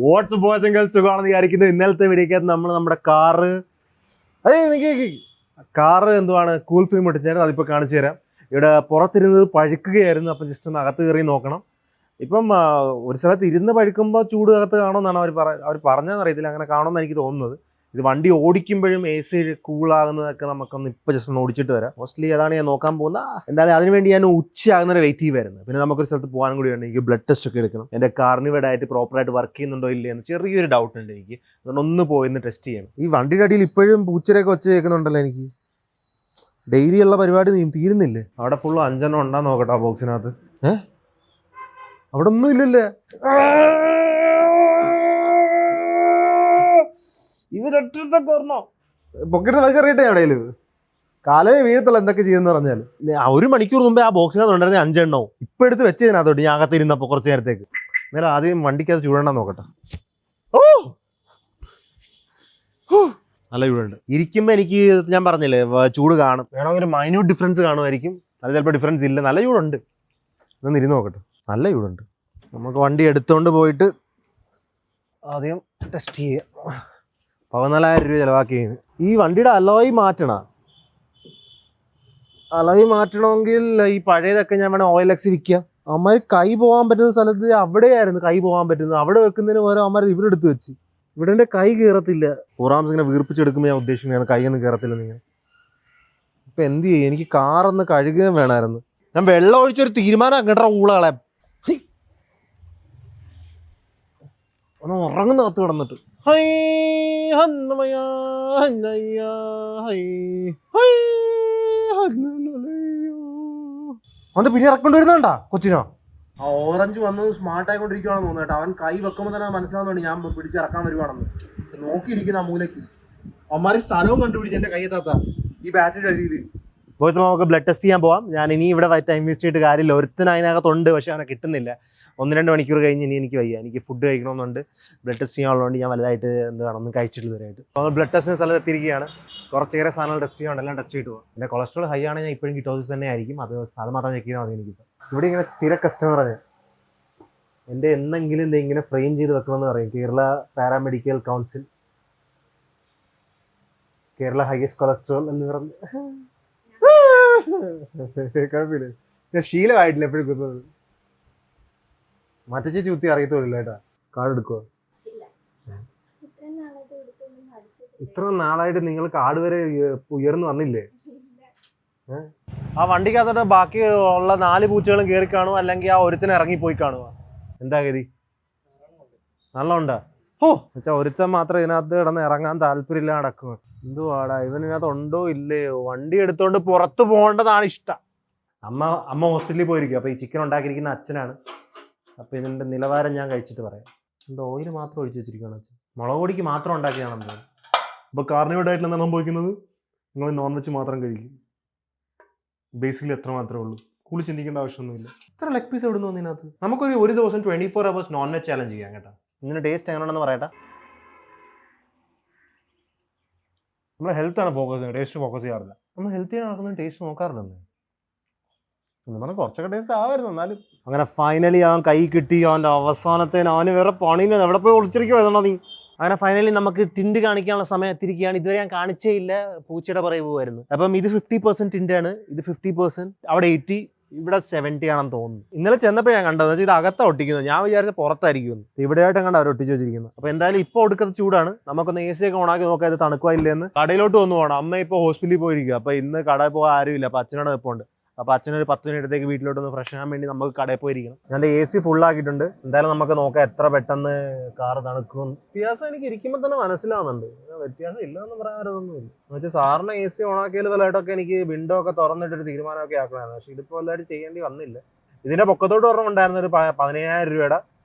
വാട്സ് ബോയ്സെങ്കിൽ സുഖമാണെന്ന് വിചാരിക്കുന്നത്. ഇന്നലത്തെ വീഡിയോക്കകത്ത് നമ്മൾ നമ്മുടെ കാറ് എന്തുവാണ് കൂൾ ഫിലിം ഇട്ടിച്ചായിരുന്നു, അതിപ്പോൾ കാണിച്ചു തരാം. ഇവിടെ പുറത്തിരുന്നത് പഴുക്കുകയായിരുന്നു. അപ്പം ജസ്റ്റ് ഒന്ന് അകത്ത് കയറി നോക്കണം. ഇപ്പം ഒരു സ്ഥലത്ത് ഇരുന്ന് പഴുക്കുമ്പോൾ ചൂട് അകത്ത് കാണുമെന്നാണ് അവർ പറഞ്ഞതെന്ന് അറിയത്തില്ല. അങ്ങനെ കാണുമെന്ന് എനിക്ക് തോന്നുന്നത്. ഇത് വണ്ടി ഓടിക്കുമ്പോഴും എ സി കൂളാകുന്നതൊക്കെ നമുക്കൊന്ന് ഇപ്പോൾ ജസ്റ്റ് ഒന്ന് ഓടിച്ചിട്ട് വരാം. മോസ്റ്റ്ലി അതാണ് ഞാൻ നോക്കാൻ പോകുന്നത്. എന്തായാലും അതിനുവേണ്ടി ഞാൻ ഉച്ചയാകുന്നവരെ വെയിറ്റ് ചെയ്യുമായിരുന്നു. പിന്നെ നമുക്കൊരു സ്ഥലത്ത് പോകാനും കൂടി ഉണ്ട്. എനിക്ക് ബ്ലഡ് ടെസ്റ്റ് ഒക്കെ എടുക്കണം. എൻ്റെ കാർണിവഡായിട്ട് പ്രോപ്പറായിട്ട് വർക്ക് ചെയ്യുന്നുണ്ടോ ഇല്ലേ എന്ന് ചെറിയൊരു ഡൗട്ട് ഉണ്ട് എനിക്ക്. അതുകൊണ്ട് ഒന്ന് പോയിന്ന് ടെസ്റ്റ് ചെയ്യണം. ഈ വണ്ടിയുടെ അടിയിൽ ഇപ്പോഴും പൂച്ചരൊക്കെ ഒച്ച കേൾക്കുന്നുണ്ടല്ലോ. എനിക്ക് ഡെയിലി ഉള്ള പരിപാടി തീരുന്നില്ലേ? അവിടെ ഫുള്ള് 5 ഉണ്ടാന്ന് നോക്കട്ടെ ആ ബോക്സിനകത്ത്. അവിടെ ഒന്നും ഇല്ലല്ലേ? ഇവരൊറ്റത്തൊക്കെ ഓർമ്മ പൊക്കറ്റ് വലിച്ചെറിയട്ടെ എവിടെയും കാലേ വീഴത്തുള്ള എന്തൊക്കെ ചെയ്യുമെന്ന് പറഞ്ഞാൽ. 1 മണിക്കൂർ മുമ്പേ ആ ബോക്സിനകത്ത് ഉണ്ടായിരുന്ന 5 എണ്ണവും ഇപ്പം എടുത്ത് വെച്ചതിനകത്തോട്ട് ഞാൻ അകത്തിരുന്നപ്പോൾ കുറച്ച് നേരത്തേക്ക്. എന്നാലും ആദ്യം വണ്ടിക്കകത്ത് ചൂടണ്ടെന്ന് നോക്കട്ടെ. നല്ല ചൂടുണ്ട്. ഇരിക്കുമ്പോൾ എനിക്ക് ഞാൻ പറഞ്ഞില്ലേ ചൂട് കാണും. വേണമെങ്കിൽ മൈന്യൂട്ട് ഡിഫറൻസ് കാണുമായിരിക്കും. അത് ചിലപ്പോൾ ഡിഫറൻസ് ഇല്ല. നല്ല ചൂടുണ്ട്. ഇതൊന്ന് ഇരുന്ന് നോക്കട്ടെ. നല്ല ചൂടുണ്ട്. നമുക്ക് വണ്ടി എടുത്തുകൊണ്ട് പോയിട്ട് ആദ്യം ടെസ്റ്റ് ചെയ്യാം. 14,000 രൂപ ചിലവാക്കിയത്. ഈ വണ്ടിയുടെ അലോയ് മാറ്റണമെങ്കിൽ ഈ പഴയതൊക്കെ ഞാൻ വേണം OLX വിൽക്കാം. അമ്മ കൈ പോകാൻ പറ്റുന്ന സ്ഥലത്ത് അവിടെയായിരുന്നു കൈ പോകാൻ പറ്റുന്നത്. അവിടെ വെക്കുന്നതിന് ഓരോ അമ്മ ഇവിടെ എടുത്ത് വെച്ച്. ഇവിടെ എൻ്റെ കൈ കയറത്തില്ല. പുറാംസ് ഇങ്ങനെ വീർപ്പിച്ചെടുക്കുമ്പോൾ ഞാൻ ഉദ്ദേശിക്കുന്നത് കൈയൊന്നും കയറത്തില്ലെന്ന്. ഇങ്ങനെ ഇപ്പം എന്ത് ചെയ്യും? എനിക്ക് കാറൊന്ന് കഴുകുകയും വേണമായിരുന്നു. ഞാൻ വെള്ളം ഒഴിച്ചൊരു തീരുമാനം കേട്ടോ. ഊളകളെ ഒന്ന് ഉറങ്ങുന്ന കത്ത് കിടന്നിട്ട് അത് പിന്നെ ഇറക്കൊണ്ട് വരുന്നുണ്ടാ കൊച്ചിനോ? ആ ഓറഞ്ച് വന്നത് സ്മാർട്ട് ആയിക്കൊണ്ടിരിക്കുകയാണെന്ന് തോന്നുന്നു കേട്ടോ. അവൻ കൈ വെക്കുമ്പോൾ തന്നെ മനസ്സിലാവുന്നുണ്ട് ഞാൻ പിടിച്ചിറക്കാൻ വരുവാണെന്ന്. നോക്കിയിരിക്കുന്ന ആ മൂലയ്ക്ക് അവന്മാർ സ്ഥലവും കണ്ടുപിടിച്ച് എൻ്റെ കയ്യെത്താത്ത ഈ ബാറ്ററിയുടെ അടിയിൽ. പോയിട്ട് നമുക്ക് ബ്ലഡ് ടെസ്റ്റ് ചെയ്യാൻ പോവാം. ഞാൻ ഇനി ഇവിടെ ടൈം വേസ്റ്റ് ചെയ്തിട്ട് കാര്യമില്ല. ഒരുത്തിന് അതിനകത്തുണ്ട്, പക്ഷെ അവനെ കിട്ടുന്നില്ല. 1-2 മണിക്കൂർ കഴിഞ്ഞ് ഇനി എനിക്ക് വയ്യ. എനിക്ക് ഫുഡ് കഴിക്കണമെന്നുണ്ട്. ബ്ലഡ് ടെസ്റ്റ് ചെയ്യാനുള്ളതുകൊണ്ട് ഞാൻ വലുതായിട്ട് എന്താണ് ഒന്നും കഴിച്ചിട്ടില്ല ഇതുവരെയായിട്ട്. അപ്പോൾ ബ്ലഡ് ടെസ്റ്റിന് സ്ഥലത്ത് എത്തിയിരിക്കുകയാണ്. കുറച്ചേറെ സാധനങ്ങൾ ടെസ്റ്റ് ചെയ്യാണ്ട് എല്ലാം ടെസ്റ്റ് ചെയ്തിട്ട് പോകാം. പിന്നെ കൊളസ്ട്രോൾ ഹൈ ആണ്. ഞാൻ ഇപ്പോഴും കിറ്റോസിസ് തന്നെ ആയിരിക്കും. അത് മാത്രം ചെക്ക് ചെയ്താൽ മതി. എനിക്കിപ്പോൾ ഇവിടെ ഇങ്ങനെ സ്ഥിര കസ്റ്റമറാണ്. എൻ്റെ എന്തെങ്കിലും ഇങ്ങനെ ഫ്രെയിം ചെയ്ത് വെക്കണമെന്ന് പറയും. Kerala paramedical council, Kerala highest cholesterol എന്ന് പറഞ്ഞ് കുഴപ്പമില്ല. ഞാൻ ശീലമായിട്ടില്ല എപ്പോഴും കുത്തുന്നത്. മറ്റേ ചൂത്തി അറിയത്തില്ല കേട്ടാ. കാർഡ് എടുക്കുക. ഇത്ര നാളായിട്ട് നിങ്ങൾ കാർഡ് വരെ ഉയർന്നു വന്നില്ലേ? ആ വണ്ടിക്കകത്തോട്ട് ബാക്കി ഉള്ള 4 പൂച്ചകളും കയറി കാണുക, അല്ലെങ്കിൽ ആ ഒരുത്തിന് ഇറങ്ങിപ്പോയി കാണുക. എന്താ ഗതി? നല്ല ഉണ്ടാ? എന്നുവെച്ചാൽ ഒരുത്തൻ മാത്രം ഇതിനകത്ത് കിടന്ന് ഇറങ്ങാൻ താല്പര്യമില്ല നടക്കുക. എന്തുവാടാ ഇവനകത്ത് ഉണ്ടോ ഇല്ലയോ? വണ്ടി എടുത്തോണ്ട് പുറത്ത് പോകേണ്ടതാണ് ഇഷ്ടം. അമ്മ ഹോസ്പിറ്റലിൽ പോയിരിക്കും. അപ്പോൾ ഈ ചിക്കൻ ഉണ്ടാക്കിയിരിക്കുന്ന അച്ഛനാണ്. അപ്പോൾ ഇതിൻ്റെ നിലവാരം ഞാൻ കഴിച്ചിട്ട് പറയാം. എന്താ ഓയിൽ മാത്രം ഒഴിച്ച് വെച്ചിരിക്കുകയാണ് അച്ഛൻ. മുളക് പൊടിക്ക് മാത്രം ഉണ്ടാക്കിയാണെന്ന് തോന്നുന്നു. അപ്പോൾ കാർണിവഡായിട്ട് എന്താണ് സംഭവിക്കുന്നത്? നിങ്ങൾ നോൺ വെജ് മാത്രം കഴിക്കും. ബേസിക്കലി എത്ര മാത്രമേ ഉള്ളൂ. കൂടുതൽ ചിന്തിക്കേണ്ട ആവശ്യമൊന്നുമില്ല. ഇത്ര ലെഗ് പീസ് എവിടെ നിന്ന് വന്നതിനകത്ത്? നമുക്കൊരു ദിവസം 24 hours നോൺ വെജ് ചാലഞ്ച് ചെയ്യാം കേട്ടോ. ഇതിൻ്റെ ടേസ്റ്റ് എങ്ങനെയാണെന്ന് പറയട്ടെ. നമ്മുടെ ഹെൽത്താണ് ഫോക്കസ് ചെയ്യുന്നത്, ടേസ്റ്റ് ഫോക്കസ് ചെയ്യാറില്ല. നമ്മൾ ഹെൽത്തി നടക്കുന്ന ടേസ്റ്റ് നോക്കാറില്ലെന്ന്. പറഞ്ഞാൽ കുറച്ചൊക്കെ ടേസ്റ്റ് ആവായിരുന്നു. എന്നാലും അങ്ങനെ ഫൈനലി അവൻ കൈ കിട്ടി. അവൻ്റെ അവസാനത്തേന് അവന് വേറെ പണിയില്ല. എവിടെ പോയി ഒളിച്ചിരിക്കുക എഴുതണോ നീ? അങ്ങനെ ഫൈനലി നമുക്ക് ടിൻഡ് കാണിക്കാനുള്ള സമയം എത്തിയിരിക്കുകയാണ്. ഇതുവരെ ഞാൻ കാണിച്ചേ ഇല്ല. പൂച്ചയുടെ പുറകെ പോകുമായിരുന്നു. അപ്പം ഇത് 50% ടിൻഡാണ്. ഇത് 50%. അവിടെ 80, ഇവിടെ 70 ആണെന്ന് തോന്നുന്നു. ഇന്നലെ ചെന്നപ്പോൾ ഞാൻ കണ്ടത് ഇത് അകത്താണ് ഒട്ടിക്കുന്നത്. ഞാൻ വിചാരിച്ച പുറത്തായിരിക്കും. ഇവിടെയായിട്ട് കണ്ട അവർ ഒട്ടിച്ച് വെച്ചിരിക്കുന്നത്. അപ്പോൾ എന്തായാലും ഇപ്പോൾ ഒടുക്കത്തെ ചൂടാണ്. നമുക്കൊന്ന് AC ഒക്കെ ഓണാക്കി നോക്കാം ഇത് തണുക്കുക ഇല്ലെന്ന്. കടയിലോട്ട് വന്നു പോകണം. അമ്മ ഇപ്പോൾ ഹോസ്പിറ്റലിൽ പോയിരിക്കുക. അപ്പോൾ ഇന്ന് കടയിൽ പോകാൻ ആരുമില്ല. അപ്പോൾ അച്ഛനോട് എപ്പോഴുണ്ട്. അപ്പോൾ അച്ഛനൊരു 10 മിനിറ്റത്തേക്ക് വീട്ടിലോട്ടൊന്ന് ഫ്രഷ് ആകാൻ വേണ്ടി നമുക്ക് കടയിൽ പോയിരിക്കണം. ഞാൻ AC ഫുള്ളാക്കിയിട്ടുണ്ട്. എന്തായാലും നമുക്ക് നോക്കാം എത്ര പെട്ടെന്ന് കാറ് തണുക്കും. വ്യത്യാസം എനിക്ക് ഇരിക്കുമ്പോൾ തന്നെ മനസ്സിലാവുന്നുണ്ട്. വ്യത്യാസം ഇല്ലയെന്ന് പറയാനൊന്നുമില്ല. എന്നുവെച്ചാൽ സാറിന് AC ഓണാക്കിയാൽ വല്ലതായിട്ടൊക്കെ എനിക്ക് വിൻഡോ ഒക്കെ തുറന്നിട്ടൊരു തീരുമാനമൊക്കെ ആക്കണമായിരുന്നു. പക്ഷേ ഇതിപ്പോൾ വല്ലതായിട്ട് ചെയ്യേണ്ടി വന്നില്ല. ഇതിൻ്റെ പൊക്കത്തോട്ട് ഒരെണ്ണം ഉണ്ടായിരുന്ന ഒരു 15,000 രൂപയുടെ.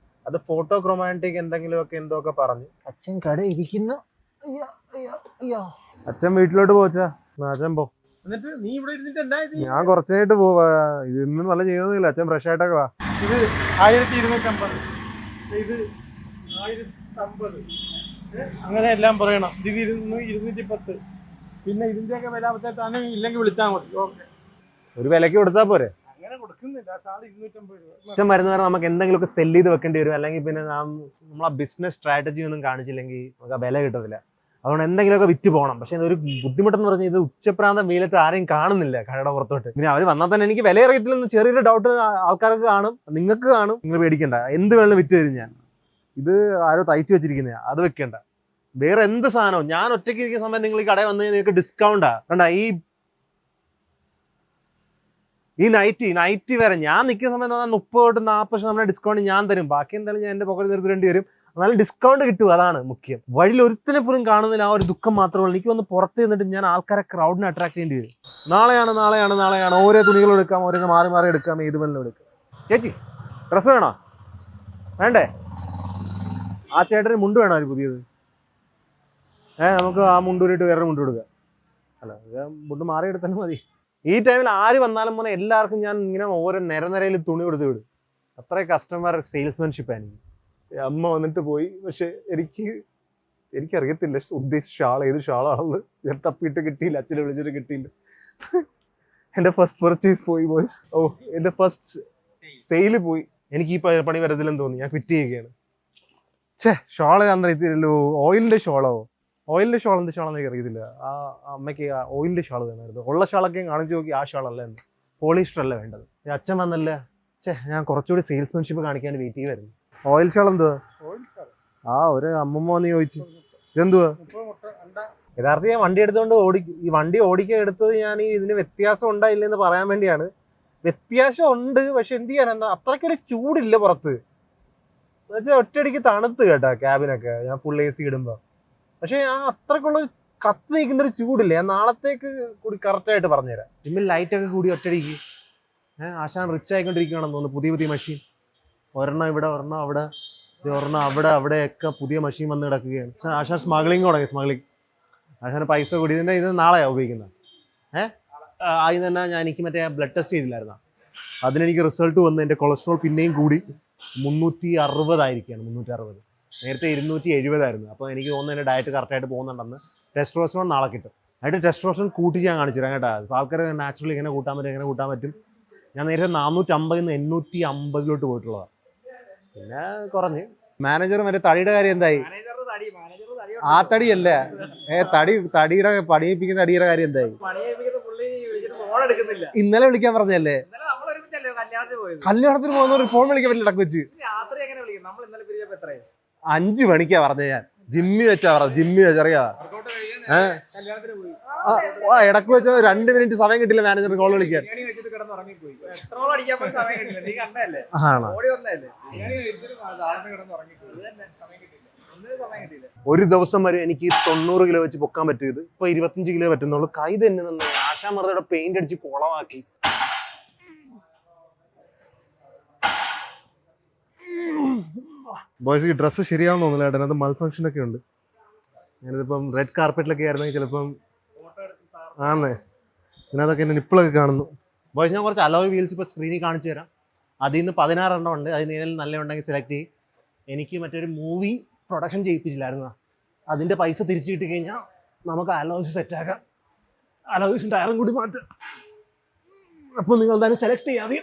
അത് ഫോട്ടോ ക്രോമാറ്റിക് എന്തെങ്കിലുമൊക്കെ എന്തോക്കെ പറഞ്ഞു. അച്ഛൻ കട ഇരിക്കുന്നു. അച്ഛൻ വീട്ടിലോട്ട് പോച്ചാ. അച്ഛൻ പോ. ഞാൻ കുറച്ചായിട്ട് പോവാ. ഇതൊന്നും നല്ല ചെയ്യുന്നില്ല. അച്ഛൻ ഫ്രഷ് ആയിട്ടൊക്കെ വാ. ഇത് 1250, ഇത് 1050, അങ്ങനെ എല്ലാം പറയണം. ഇത് 210. പിന്നെ ഇതിന്റെയൊക്കെ വില തന്നെ ഇല്ലെങ്കിൽ വിളിച്ചാൽ മതി. ഓക്കെ, ഒരു വിലക്ക് കൊടുത്താൽ പോരെ? അങ്ങനെ കൊടുക്കുന്നില്ല, ഷാൾ 250 രൂപ. അച്ഛൻ വരുന്ന വരെ നമുക്ക് എന്തെങ്കിലുമൊക്കെ സെല് ചെയ്ത് വെക്കേണ്ടി വരും, അല്ലെങ്കിൽ പിന്നെ നമ്മളെ ബിസിനസ് സ്ട്രാറ്റജി ഒന്നും കാണിച്ചില്ലെങ്കിൽ നമുക്ക് ആ വില കിട്ടത്തില്ല. അതുകൊണ്ട് എന്തെങ്കിലുമൊക്കെ വിറ്റ് പോകണം. പക്ഷെ ഇതൊരു ബുദ്ധിമുട്ടെന്ന് പറഞ്ഞാൽ ഇത് ഉച്ചപ്രാന്തം വെയിലത്ത് ആരെയും കാണുന്നില്ല കടയുടെ പുറത്തോട്ട്. പിന്നെ അവർ വന്നാൽ തന്നെ എനിക്ക് വില അറിയത്തില്ലെന്ന് ചെറിയൊരു ഡൗട്ട് ആൾക്കാർക്ക് കാണും, നിങ്ങൾക്ക് കാണും. നിങ്ങൾ പേടിക്കണ്ട, എന്ത് വേണം വിറ്റ് തരും ഞാൻ. ഇത് ആരോ തയ്ച്ചു വെച്ചിരിക്കുന്നതാണ്, അത് വെക്കണ്ട. വേറെ എന്ത് സാധനവും ഞാൻ ഒറ്റയ്ക്ക് ഇരിക്കുന്ന സമയത്ത് നിങ്ങൾ ഈ കടയിൽ വന്നു കഴിഞ്ഞാൽ നിങ്ങൾക്ക് ഡിസ്കൗണ്ടാ. കണ്ട ഈ നൈറ്റി വരെ ഞാൻ നിൽക്കുന്ന സമയത്ത് 30-40% ഡിസ്കൗണ്ട് ഞാൻ തരും. ബാക്കി എന്തായാലും ഞാൻ എൻ്റെ പോക്കറ്റ് തീർത്തിടേണ്ടി വരും. എന്നാലും ഡിസ്കൗണ്ട് കിട്ടും, അതാണ് മുഖ്യം. വഴിയിൽ ഒരുത്തിനെ പോലും കാണുന്നില്ല, ആ ഒരു ദുഃഖം മാത്രമേ ഉള്ളൂ. എനിക്ക് വന്ന് പുറത്ത് നിന്നിട്ട് ഞാൻ ആൾക്കാരെ ക്രൗഡിനെ അട്രാക്ട് ചെയ്യേണ്ടി വരും. നാളെയാണ് ഓരോ തുണികൾ എടുക്കാം, ഓരോ മാറി എടുക്കാം, ഏത് വേണമെങ്കിലും എടുക്കാം. ചേച്ചി ഡ്രസ്സ് വേണോ? വേണ്ടേ? ആ ചേട്ടന് മുണ്ട് വേണോ ഒരു പുതിയത്? നമുക്ക് ആ മുണ്ടൂരിട്ട് വേറെ മുണ്ട് കൊടുക്കുക. അല്ല, മുണ്ട് മാറിയെടുത്താലും മതി. ഈ ടൈമിൽ ആര് വന്നാലും പോലെ എല്ലാവർക്കും ഞാൻ ഇങ്ങനെ ഓരോ നിരയിൽ തുണി കൊടുത്ത് വിടും. അത്രയും കസ്റ്റമർ സെയിൽസ്മാൻഷിപ്പ് എനിക്ക്. അമ്മ വന്നിട്ട് പോയി, പക്ഷെ എനിക്കറിയത്തില്ല ഉദ്ദേശിച്ച ഷാൾ ഏത് ഷാളാണെന്ന്. ഞാൻ തപ്പിയിട്ട് കിട്ടിയില്ല, അച്ഛനെ വിളിച്ചിട്ട് കിട്ടിയില്ല. എൻ്റെ ഫസ്റ്റ് പർച്ചേസ് പോയി ബോയ്സ്. എൻ്റെ ഫസ്റ്റ് സെയില് പോയി. എനിക്ക് ഈ പണി വരത്തില്ലെന്ന് തോന്നി, ഞാൻ ക്വിറ്റ് ചെയ്യുകയാണ്. ഷാള് അറിയത്തില്ലല്ലോ. ഓയിലിൻ്റെ ഷോളോ? ഓയിലിൻ്റെ ഷോൾ എന്ത് ഷാളെന്ന് എനിക്ക് അറിയത്തില്ല. ആ അമ്മയ്ക്ക് ഓയിലിൻ്റെ ഷാൾ വേണമായിരുന്നു. ഉള്ള ഷാളൊക്കെ കാണിച്ചു നോക്കി, ആ ഷാളല്ല എന്ന്. പോളിസ്റ്റർ അല്ല വേണ്ടത്. അച്ഛൻ വന്നല്ലേ, ഞാൻ കുറച്ചുകൂടി സെയിൽസ്മാൻഷിപ്പ് കാണിക്കാൻ വെയിറ്റ് ചെയ്യുമായിരുന്നു. ഓയിൽ ഷാൾ എന്തുവാ? ഒരു അമ്മമ്മ വന്ന് ചോദിച്ചു, ഇതെന്തുവാ? യഥാർത്ഥം ഞാൻ വണ്ടി എടുത്തുകൊണ്ട് ഈ വണ്ടി ഓടിക്കാൻ എടുത്തത് ഞാൻ ഇതിന് വ്യത്യാസം ഉണ്ടായില്ലെന്ന് പറയാൻ വേണ്ടിയാണ്. വ്യത്യാസം ഉണ്ട്, പക്ഷെ എന്ത് ചെയ്യാൻ, അത്രയ്ക്കൊരു ചൂടില്ല പുറത്ത്. എന്നുവെച്ചാൽ ഒറ്റയടിക്ക് തണുത്ത് കേട്ടാ ക്യാബിനൊക്കെ, ഞാൻ ഫുൾ AC ഇടുമ്പോൾ. പക്ഷെ ആ അത്രക്കുള്ള കത്ത് നിൽക്കുന്നൊരു ചൂടില്ല. ഞാൻ നാളത്തേക്ക് കൂടി കറക്റ്റായിട്ട് പറഞ്ഞുതരാം. ജിമ്മിൽ ലൈറ്റൊക്കെ കൂടി ഒറ്റയടിക്ക്. ആശാൻ റിച്ച് ആയിക്കൊണ്ടിരിക്കുകയാണെന്ന് തോന്നുന്നു. പുതിയ മെഷീൻ, ഒരെണ്ണം ഇവിടെ, ഒരെണ്ണം അവിടെ, ഒരെണ്ണം അവിടെയൊക്കെ പുതിയ മെഷീൻ വന്ന് കിടക്കുകയാണ്. ആശാൻ സ്മഗ്ലിങ് തുടങ്ങി. ആശാന് പൈസ കൂടി. ഇത് നാളെയാണ് ഉപയോഗിക്കുന്നത്. ആദ്യം തന്നെ എനിക്ക് മറ്റേ ബ്ലഡ് ടെസ്റ്റ് ചെയ്തില്ലായിരുന്നു. അതിനെനിക്ക് റിസൾട്ട് വന്ന് എൻ്റെ കൊളസ്ട്രോൾ പിന്നെയും കൂടി 360 ആയിരിക്കുകയാണ്. 360. നേരത്തെ 270 ആയിരുന്നു. അപ്പോൾ എനിക്ക് തോന്നുന്നു എൻ്റെ ഡയറ്റ് കറക്റ്റായിട്ട് പോകുന്നുണ്ടെന്ന്. ടെസ്റ്റോസ്റ്ററോൺ നാളെ കിട്ടും. അതിൻ്റെ ടെസ്റ്റോസ്റ്ററോൺ കൂട്ടി ഞാൻ കാണിച്ചു തരാം കേട്ടോ. ആൾക്കാർ നാച്ചുറലി എങ്ങനെ കൂട്ടാൻ പറ്റും. ഞാൻ നേരത്തെ 450 നിന്ന് 850 പോയിട്ടുള്ളതാണ്. പിന്നെ കുറഞ്ഞ്. മാനേജർ മറ്റേ തടിയുടെ കാര്യം എന്തായി? ആ തടിയല്ലേ, തടിയുടെ പണിയിപ്പിക്കുന്ന തടിയുടെ കാര്യം എന്തായി? ഇന്നലെ വിളിക്കാൻ പറഞ്ഞല്ലേ? കല്യാണത്തിന് പോകുന്ന ഫോൺ വിളിക്കാൻ പറ്റില്ല, ഇടക്ക് വെച്ച് 5 മണിക്കാ പറഞ്ഞ. ഞാൻ ജിമ്മി വെച്ചറിയാ. ഇടക്ക് വെച്ച 2 മിനിറ്റ് സമയം കിട്ടില്ല മാനേജർ കോൾ വിളിക്കാൻ. ഒരു ദിവസം വരെ എനിക്ക് 90 കിലോ വെച്ച് പൊക്കാൻ പറ്റിയത്. ഇപ്പൊ 25 കിലോ പറ്റുന്നുള്ളൂ. കൈ തന്നെ നിന്ന് ആശാ മറുതയുടെ പെയിന്റ് അടിച്ച് കുളമാക്കി. ബോയ്സ്, ഡ്രസ്സ് ശരിയാണെന്ന് തോന്നില്ല ഏട്ടൻ. അത് മൽ ഫംഗ്ഷൻ ഒക്കെ ഉണ്ട്. ഞാനിതിപ്പം റെഡ് കാർപ്പറ്റിലൊക്കെ ആയിരുന്നെങ്കിൽ ചിലപ്പം ആണേ. പിന്നെ അതൊക്കെ എൻ്റെ നിപ്പിളൊക്കെ കാണുന്നു. ബോയ്സ്, ഞാൻ കുറച്ച് അലോയ് വീൽസ് ഇപ്പോൾ സ്ക്രീനിൽ കാണിച്ചു തരാം. അതിൽ നിന്ന് 16 എണ്ണം ഉണ്ട്. അതിന് ഏതെങ്കിലും നല്ല ഉണ്ടെങ്കിൽ സെലക്ട് ചെയ്യും. എനിക്ക് മറ്റൊരു മൂവി പ്രൊഡക്ഷൻ ചെയ്യിപ്പിച്ചില്ലായിരുന്നു. അതിൻ്റെ പൈസ തിരിച്ചു കിട്ടി കഴിഞ്ഞാൽ നമുക്ക് അലോയ്സ് സെറ്റാക്കാം. അലോയ്സും ടയറും കൂടി മാറ്റാം. അപ്പോൾ നിങ്ങൾ എന്തായാലും സെലക്ട് ചെയ്യാതെ